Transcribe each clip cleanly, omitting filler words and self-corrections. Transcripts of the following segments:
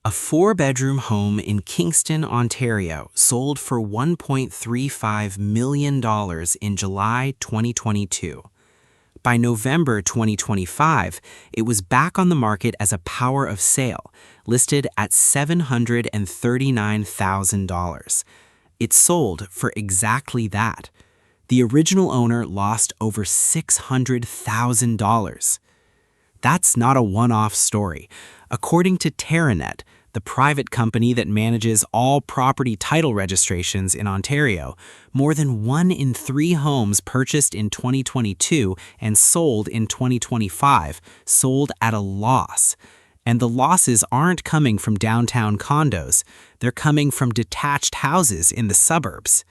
A four-bedroom home in Kingston, Ontario sold for $1.35 million in July 2022. By November 2025, it was back on the market as a power of sale, listed at $739,000. It sold for exactly that. The original owner lost over $600,000. That's not a one-off story. According to Terranet, the private company that manages all property title registrations in Ontario, more than 1 in 3 homes purchased in 2022 and sold in 2025 sold at a loss. And the losses aren't coming from downtown condos. They're coming from detached houses in the suburbs.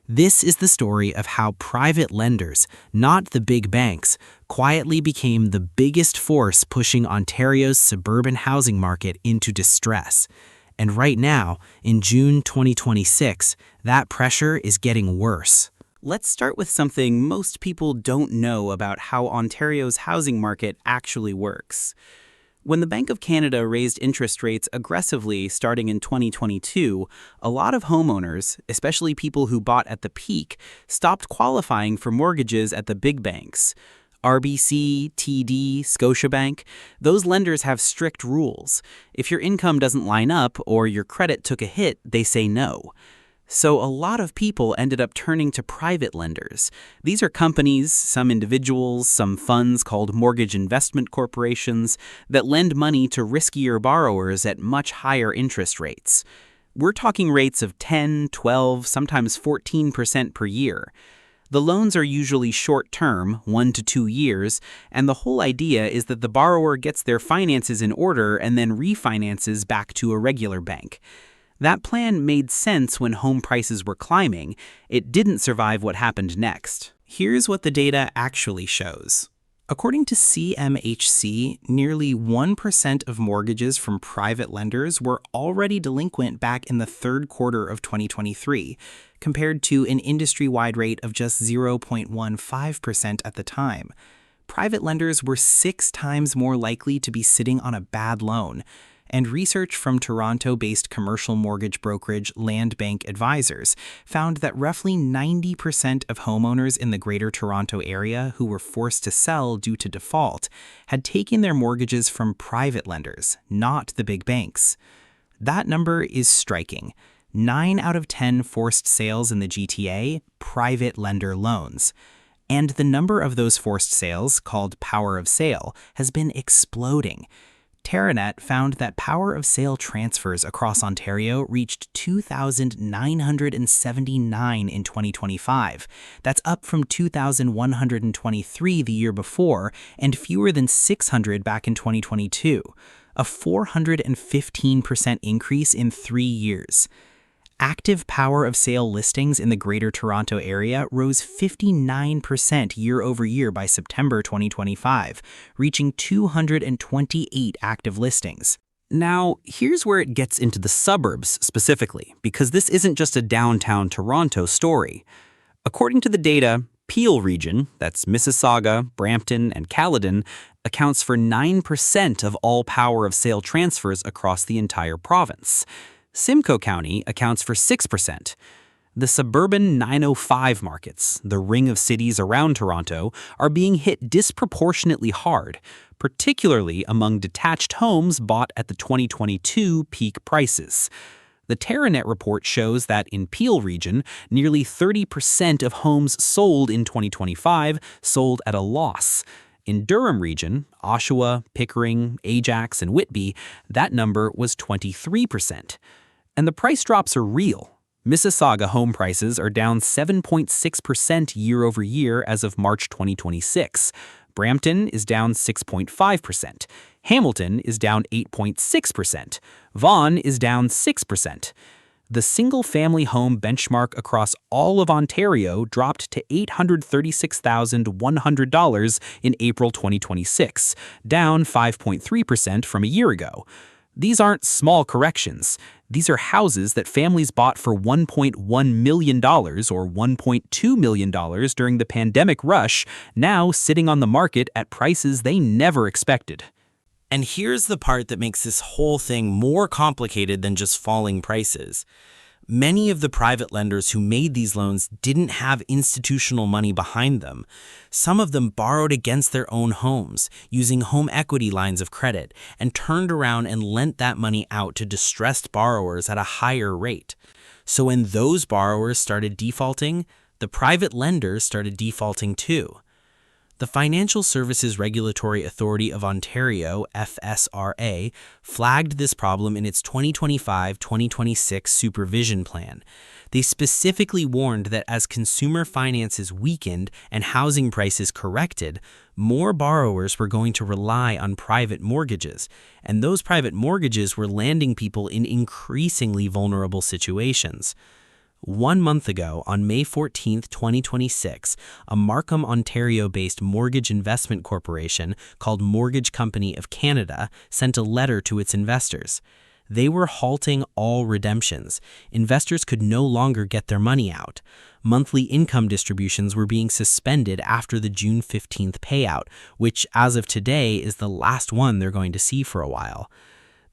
This is the story of how private lenders, not the big banks, quietly became the biggest force pushing Ontario's suburban housing market into distress. And right now, in June 2026, that pressure is getting worse. Let's start with something most people don't know about how Ontario's housing market actually works. When the Bank of Canada raised interest rates aggressively starting in 2022, a lot of homeowners, especially people who bought at the peak, stopped qualifying for mortgages at the big banks. RBC, TD, Scotiabank, those lenders have strict rules. If your income doesn't line up or your credit took a hit, they say no. So a lot of people ended up turning to private lenders. These are companies, some individuals, some funds called mortgage investment corporations that lend money to riskier borrowers at much higher interest rates. We're talking rates of 10, 12, sometimes 14% per year. The loans are usually short-term, 1 to 2 years, and the whole idea is that the borrower gets their finances in order and then refinances back to a regular bank. That plan made sense when home prices were climbing. It didn't survive what happened next. Here's what the data actually shows. According to CMHC, nearly 1% of mortgages from private lenders were already delinquent back in the third quarter of 2023, compared to an industry-wide rate of just 0.15% at the time. Private lenders were 6 times more likely to be sitting on a bad loan. And research from Toronto-based commercial mortgage brokerage Land Bank Advisors found that roughly 90% of homeowners in the Greater Toronto Area who were forced to sell due to default had taken their mortgages from private lenders, not the big banks. That number is striking. 9 out of 10 forced sales in the GTA, private lender loans. And the number of those forced sales, called power of sale, has been exploding. Terranet found that power of sale transfers across Ontario reached 2,979 in 2025. That's up from 2,123 the year before and fewer than 600 back in 2022, a 415% increase in 3 years. Active power of sale listings in the Greater Toronto Area rose 59% year over year by September 2025, reaching 228 active listings. Now, here's where it gets into the suburbs specifically, because this isn't just a downtown Toronto story. According to the data, Peel region, that's Mississauga, Brampton, and Caledon, accounts for 9% of all power of sale transfers across the entire province. Simcoe County accounts for 6%. The suburban 905 markets, the ring of cities around Toronto, are being hit disproportionately hard, particularly among detached homes bought at the 2022 peak prices. The Terranet report shows that in Peel region, nearly 30% of homes sold in 2025 sold at a loss. In Durham region, Oshawa, Pickering, Ajax, and Whitby, that number was 23%. And the price drops are real. Mississauga home prices are down 7.6% year over year as of March 2026. Brampton is down 6.5%. Hamilton is down 8.6%. Vaughan is down 6%. The single-family home benchmark across all of Ontario dropped to $836,100 in April 2026, down 5.3% from a year ago. These aren't small corrections. These are houses that families bought for $1.1 million or $1.2 million during the pandemic rush, now sitting on the market at prices they never expected. And here's the part that makes this whole thing more complicated than just falling prices. Many of the private lenders who made these loans didn't have institutional money behind them. Some of them borrowed against their own homes, using home equity lines of credit, and turned around and lent that money out to distressed borrowers at a higher rate. So when those borrowers started defaulting, the private lenders started defaulting too. The Financial Services Regulatory Authority of Ontario, FSRA, flagged this problem in its 2025-2026 supervision plan. They specifically warned that as consumer finances weakened and housing prices corrected, more borrowers were going to rely on private mortgages, and those private mortgages were landing people in increasingly vulnerable situations. 1 month ago, on May 14, 2026, a Markham, Ontario-based mortgage investment corporation called Mortgage Company of Canada sent a letter to its investors. They were halting all redemptions. Investors could no longer get their money out. Monthly income distributions were being suspended after the June 15th payout, which, as of today, is the last one they're going to see for a while.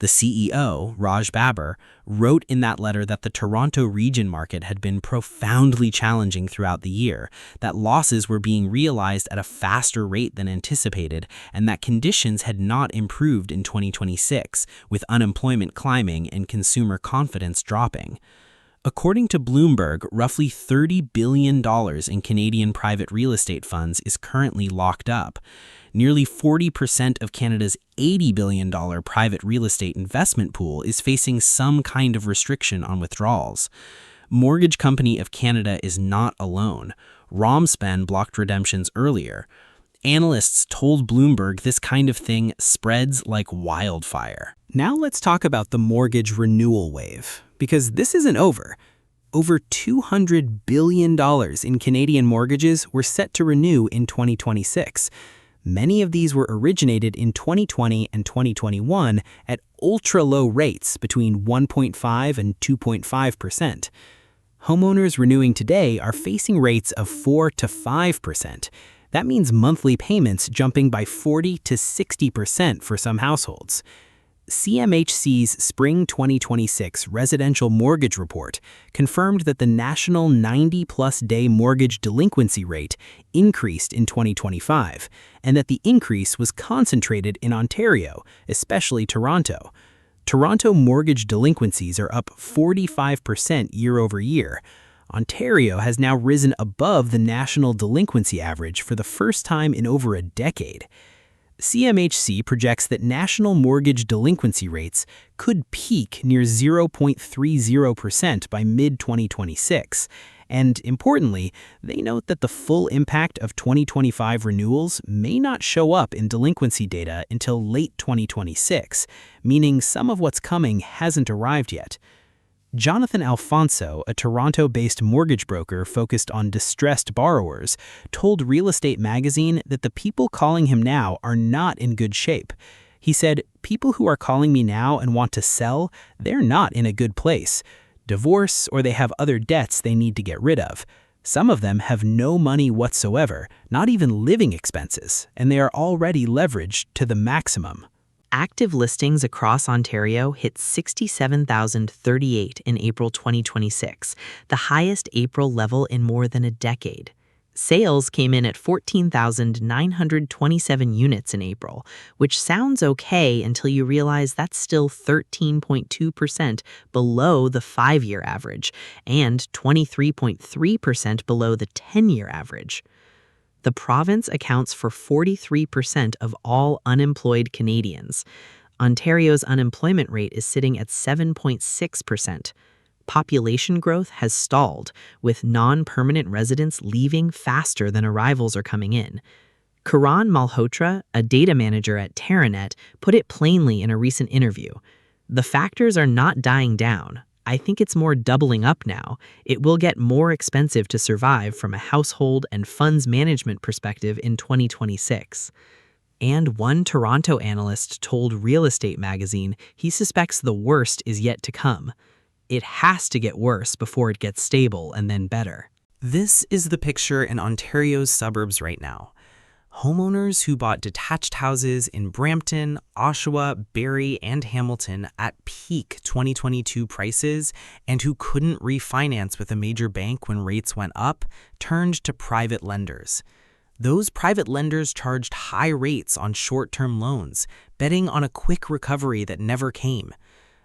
The CEO, Raj Babbar, wrote in that letter that the Toronto region market had been profoundly challenging throughout the year, that losses were being realized at a faster rate than anticipated, and that conditions had not improved in 2026, with unemployment climbing and consumer confidence dropping. According to Bloomberg, roughly $30 billion in Canadian private real estate funds is currently locked up. Nearly 40% of Canada's $80 billion private real estate investment pool is facing some kind of restriction on withdrawals. Mortgage Company of Canada is not alone. Romspen blocked redemptions earlier. Analysts told Bloomberg this kind of thing spreads like wildfire. Now let's talk about the mortgage renewal wave, because this isn't over. Over $200 billion in Canadian mortgages were set to renew in 2026. Many of these were originated in 2020 and 2021 at ultra-low rates between 1.5 and 2.5%. Homeowners renewing today are facing rates of 4 to 5%. That means monthly payments jumping by 40 to 60% for some households. CMHC's Spring 2026 Residential Mortgage Report confirmed that the national 90-plus day mortgage delinquency rate increased in 2025, and that the increase was concentrated in Ontario, especially Toronto. Toronto mortgage delinquencies are up 45% year over year. Ontario has now risen above the national delinquency average for the first time in over a decade. CMHC projects that national mortgage delinquency rates could peak near 0.30% by mid-2026. And importantly, they note that the full impact of 2025 renewals may not show up in delinquency data until late 2026, meaning some of what's coming hasn't arrived yet. Jonathan Alfonso, a Toronto-based mortgage broker focused on distressed borrowers, told Real Estate Magazine that the people calling him now are not in good shape. He said, "People who are calling me now and want to sell, they're not in a good place. Divorce, or they have other debts they need to get rid of. Some of them have no money whatsoever, not even living expenses, and they are already leveraged to the maximum." Active listings across Ontario hit 67,038 in April 2026, the highest April level in more than a decade. Sales came in at 14,927 units in April, which sounds okay until you realize that's still 13.2% below the 5-year average and 23.3% below the 10-year average. The province accounts for 43% of all unemployed Canadians. Ontario's unemployment rate is sitting at 7.6%. Population growth has stalled, with non-permanent residents leaving faster than arrivals are coming in. Karan Malhotra, a data manager at Terranet, put it plainly in a recent interview. "The factors are not dying down. I think it's more doubling up now. It will get more expensive to survive from a household and funds management perspective in 2026. And one Toronto analyst told Real Estate Magazine he suspects the worst is yet to come. It has to get worse before it gets stable and then better. This is the picture in Ontario's suburbs right now. Homeowners who bought detached houses in Brampton, Oshawa, Barrie, and Hamilton at peak 2022 prices and who couldn't refinance with a major bank when rates went up turned to private lenders. Those private lenders charged high rates on short-term loans, betting on a quick recovery that never came.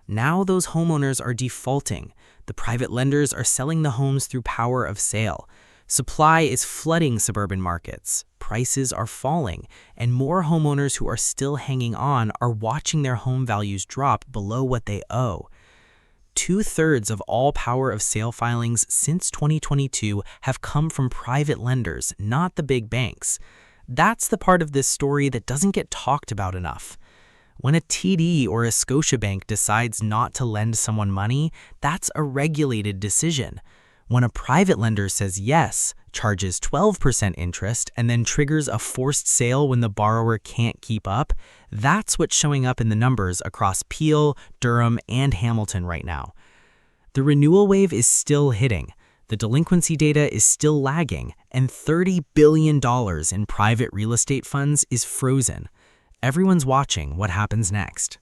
Now those homeowners are defaulting. The private lenders are selling the homes through power of sale. Supply is flooding suburban markets, prices are falling, and more homeowners who are still hanging on are watching their home values drop below what they owe. 2/3 of all power of sale filings since 2022 have come from private lenders, not the big banks. That's the part of this story that doesn't get talked about enough. When a TD or a Scotiabank decides not to lend someone money, that's a regulated decision. When a private lender says yes, charges 12% interest, and then triggers a forced sale when the borrower can't keep up, that's what's showing up in the numbers across Peel, Durham, and Hamilton right now. The renewal wave is still hitting, the delinquency data is still lagging, and $30 billion in private real estate funds is frozen. Everyone's watching what happens next.